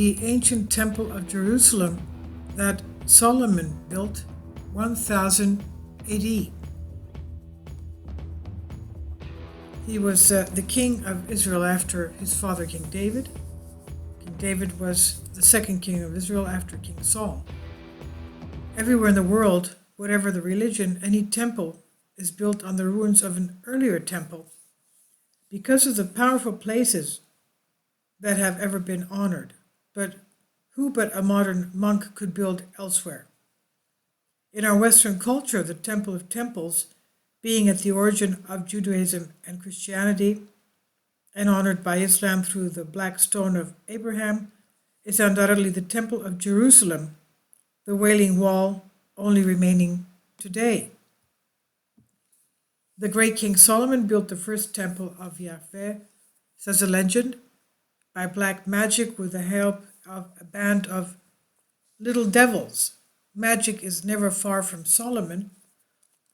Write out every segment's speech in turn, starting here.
the ancient Temple of Jerusalem that Solomon built 1000 AD. He was the king of Israel after his father King David. King David was the second king of Israel after King Saul. Everywhere in the world, whatever the religion, any temple is built on the ruins of an earlier temple because of the powerful places that have ever been honored. But who but a modern monk could build elsewhere? In our Western culture, the Temple of Temples, being at the origin of Judaism and Christianity and honored by Islam through the Black Stone of Abraham, is undoubtedly the Temple of Jerusalem, the Wailing Wall only remaining today. The great King Solomon built the first temple of Yahweh, says a legend, by black magic with the help of a band of little devils. Magic is never far from Solomon.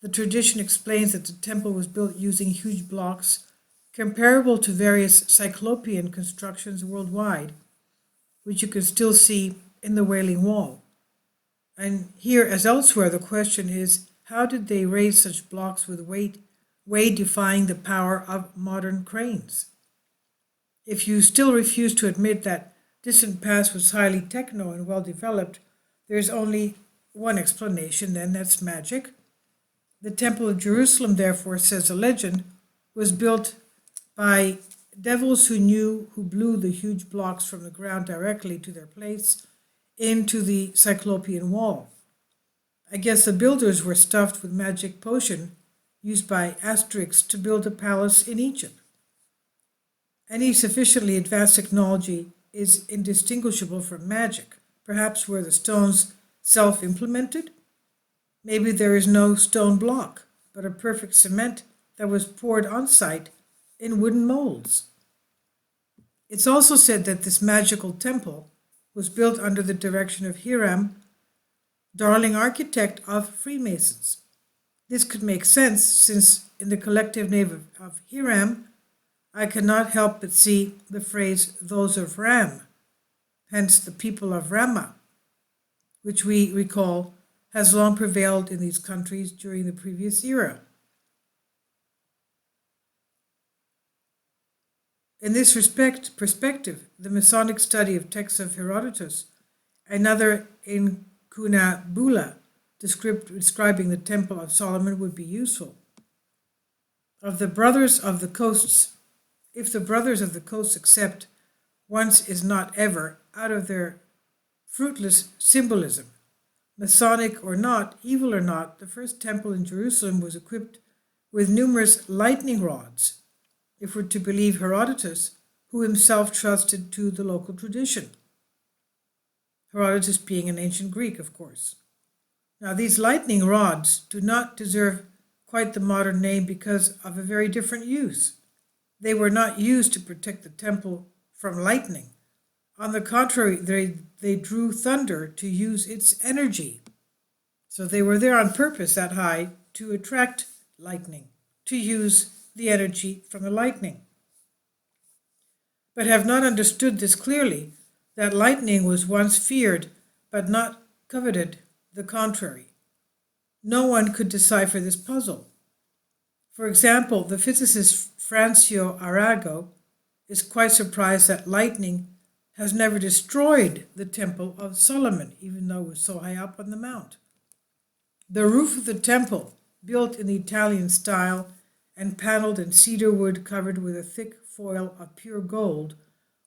The tradition explains that the temple was built using huge blocks comparable to various cyclopean constructions worldwide, which you can still see in the Wailing Wall. And here, as elsewhere, the question is, how did they raise such blocks with weight defying the power of modern cranes? If you still refuse to admit that distant past was highly techno and well developed, there's only one explanation, then that's magic. The Temple of Jerusalem, therefore, says a legend, was built by devils who blew the huge blocks from the ground directly to their place into the Cyclopean wall. I guess the builders were stuffed with magic potion used by Asterix to build a palace in Egypt. Any sufficiently advanced technology is indistinguishable from magic. Perhaps were the stones self-implemented? Maybe there is no stone block, but a perfect cement that was poured on site in wooden molds. It's also said that this magical temple was built under the direction of Hiram, darling architect of Freemasons. This could make sense since in the collective name of Hiram, I cannot help but see the phrase those of Ram, hence the people of Ramah, which we recall has long prevailed in these countries during the previous era. In this perspective, the Masonic study of texts of Herodotus, another in Cunabula, describing the Temple of Solomon would be useful. Of the brothers of the coasts, if the brothers of the coasts accept once is not ever out of their fruitless symbolism, Masonic or not, evil or not, the first temple in Jerusalem was equipped with numerous lightning rods, if we're to believe Herodotus, who himself trusted to the local tradition. Herodotus being an ancient Greek, of course. Now, these lightning rods do not deserve quite the modern name because of a very different use. They were not used to protect the temple from lightning. On the contrary, they drew thunder to use its energy. So they were there on purpose that high to attract lightning, to use the energy from the lightning. But have not understood this clearly, that lightning was once feared but not coveted, the contrary. No one could decipher this puzzle. For example, the physicist Francio Arago is quite surprised that lightning has never destroyed the Temple of Solomon, even though it was so high up on the mount. The roof of the temple, built in the Italian style and paneled in cedar wood covered with a thick foil of pure gold,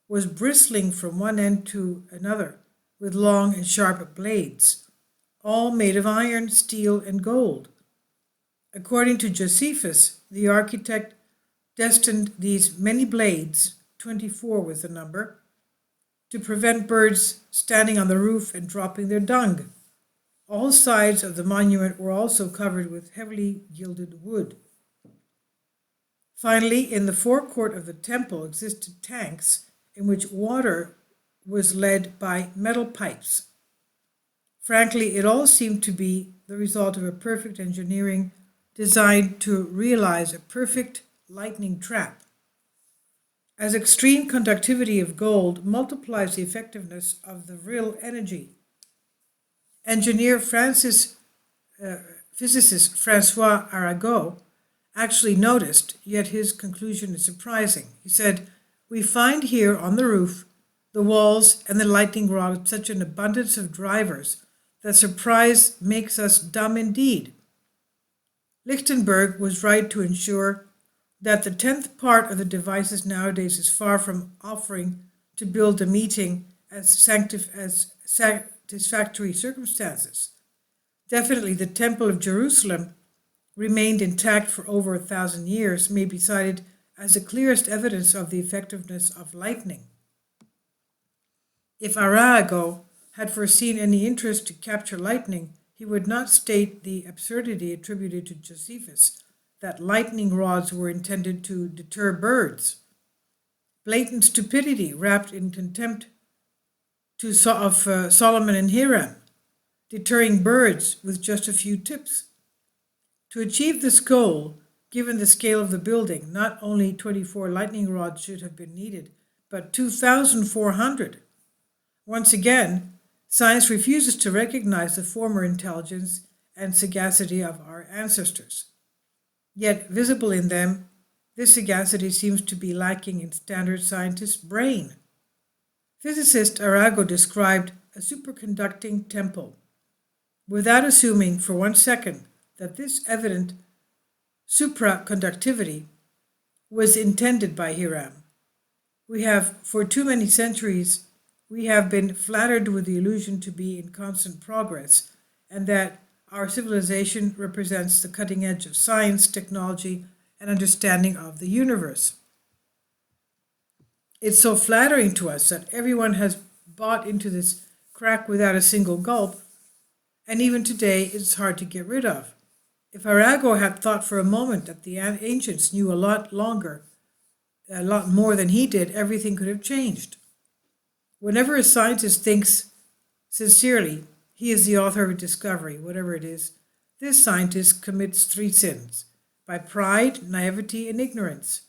was bristling from one end to another with long and sharp blades, all made of iron, steel, and gold. According to Josephus, the architect destined these many blades, 24 was the number, to prevent birds standing on the roof and dropping their dung. All sides of the monument were also covered with heavily gilded wood. Finally, in the forecourt of the temple existed tanks in which water was led by metal pipes. Frankly, it all seemed to be the result of a perfect engineering designed to realize a perfect lightning trap. as extreme conductivity of gold multiplies the effectiveness of the real energy. Engineer physicist Francois Arago actually noticed, yet his conclusion is surprising. He said, "We find here on the roof, the walls, and the lightning rod such an abundance of drivers that surprise makes us dumb indeed." Lichtenberg was right to ensure that the 10th part of the devices nowadays is far from offering to build a meeting as satisfactory circumstances. Definitely the Temple of Jerusalem remained intact for over 1,000 years may be cited as the clearest evidence of the effectiveness of lightning. If Arago had foreseen any interest to capture lightning, he would not state the absurdity attributed to Josephus that lightning rods were intended to deter birds. Blatant stupidity wrapped in contempt of Solomon and Hiram, deterring birds with just a few tips. To achieve this goal, given the scale of the building, not only 24 lightning rods should have been needed, but 2,400. Once again, science refuses to recognize the former intelligence and sagacity of our ancestors. Yet, visible in them, this sagacity seems to be lacking in standard scientist's brain. Physicist Arago described a superconducting temple, without assuming for 1 second that this evident supraconductivity was intended by Hiram. We have, for too many centuries, we have been flattered with the illusion to be in constant progress, and that our civilization represents the cutting edge of science, technology, and understanding of the universe. It's so flattering to us that everyone has bought into this crack without a single gulp, and even today it's hard to get rid of. If Arago had thought for a moment that the ancients knew a lot more than he did, everything could have changed. Whenever a scientist thinks sincerely he is the author of a discovery, whatever it is, this scientist commits 3 sins: by pride, naivety, and ignorance.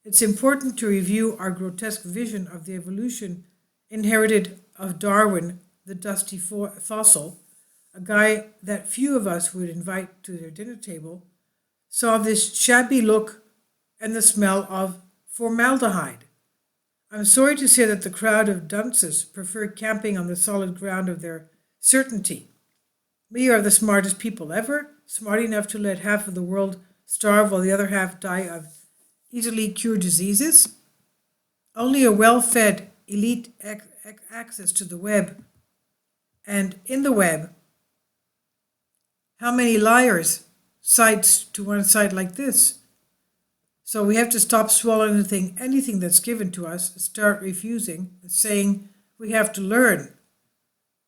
It's important to review our grotesque vision of the evolution inherited of Darwin, the dusty fossil, a guy that few of us would invite to their dinner table, saw this shabby look and the smell of formaldehyde. I'm sorry to say that the crowd of dunces prefer camping on the solid ground of their certainty. We are the smartest people ever, smart enough to let half of the world starve while the other half die of easily cured diseases. Only a well-fed elite access to the web, and in the web, how many liars sites to one side like this? So we have to stop swallowing anything that's given to us, start refusing, and saying we have to learn.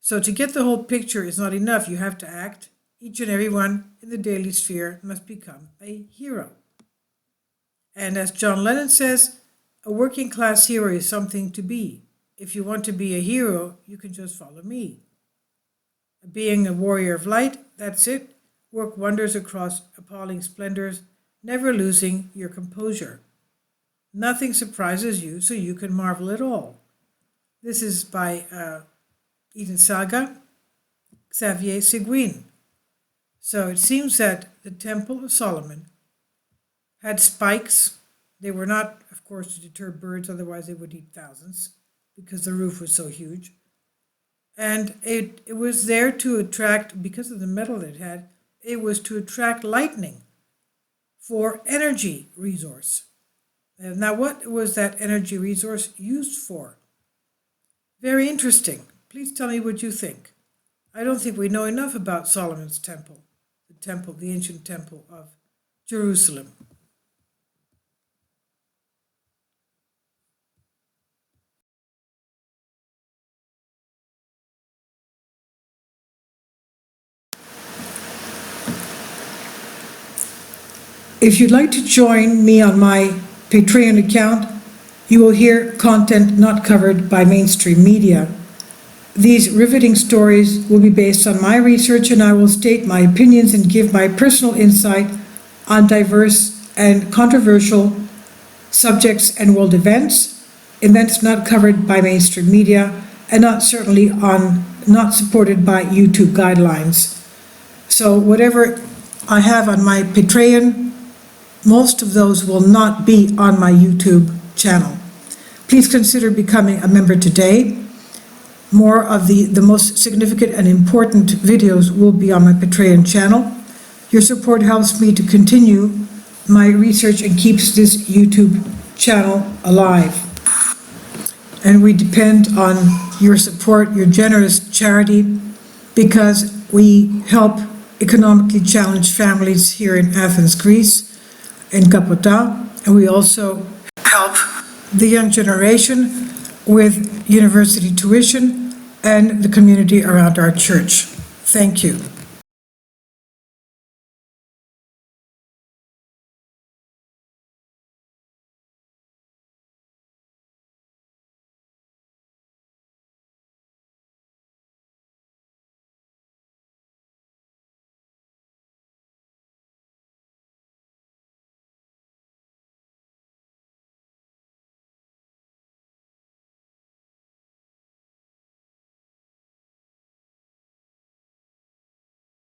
So to get the whole picture is not enough. You have to act. Each and every one in the daily sphere must become a hero. And as John Lennon says, a working class hero is something to be. If you want to be a hero, you can just follow me. Being a warrior of light, that's it. Work wonders across appalling splendors, never losing your composure. Nothing surprises you, so you can marvel at all. This is by Eden Saga, Xavier Séguin. So it seems that the Temple of Solomon had spikes. They were not, of course, to deter birds, otherwise they would eat thousands, because the roof was so huge. And it was there to attract, because of the metal it had, it was to attract lightning for energy resource. And now what was that energy resource used for? Very interesting. Please tell me what you think. I don't think we know enough about Solomon's temple, the ancient temple of Jerusalem. If you'd like to join me on my Patreon account, you will hear content not covered by mainstream media. These riveting stories will be based on my research, and I will state my opinions and give my personal insight on diverse and controversial subjects and world events not covered by mainstream media, and not supported by YouTube guidelines. So whatever I have on my Patreon, most of those will not be on my YouTube channel. Please consider becoming a member today. More of the most significant and important videos will be on my Patreon channel. Your support helps me to continue my research and keeps this YouTube channel alive. And we depend on your support, your generous charity, because we help economically challenged families here in Athens, Greece, in Kapota, and we also help the young generation with university tuition and the community around our church. Thank you.